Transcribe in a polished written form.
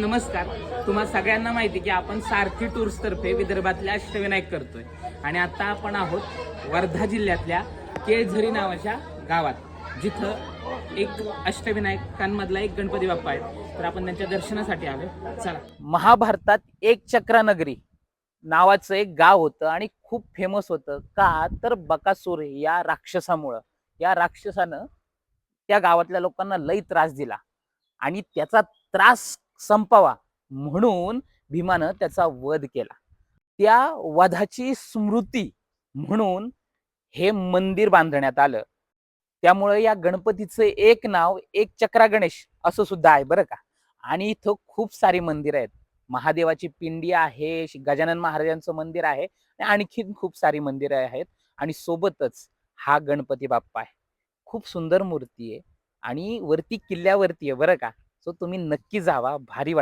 नमस्कार. तुम्हा सगळ्यांना माहिती की आपण सारथी टूर्स तर्फे विदर्भातल्या अष्टविनायक करतोय आणि आता आपण आहोत वर्धा जिल्ह्यातल्या केळझरी नावाच्या गावात, जिथं एक अष्टविनायकांमधला एक गणपती बाप्पा आहे. तर आपण त्यांच्या दर्शनासाठी आलो. चला. महाभारतात एक चक्रानगरी नावाचं एक गाव होतं आणि खूप फेमस होतं. का तर बकासूर या राक्षसामुळं. या राक्षसानं त्या गावातल्या लोकांना लई त्रास दिला आणि त्याचा त्रास संपावा म्हणून भीमानं त्याचा वध केला. त्या वधाची स्मृती म्हणून हे मंदिर बांधण्यात आलं. त्यामुळे या गणपतीचं एक नाव एक चक्रा गणेश असं सुद्धा आहे बरं का. आणि इथं खूप सारी मंदिर आहेत. महादेवाची पिंडी आहे, गजानन महाराजांचं मंदिर आहे आणि आणखीन खूप सारी मंदिरं आहेत आणि सोबतच हा गणपती बाप्पा आहे. खूप सुंदर मूर्ती आहे आणि वरती किल्ल्यावरती आहे बरं का. सो तुम्ही नक्की जावा, भारी वाटेल.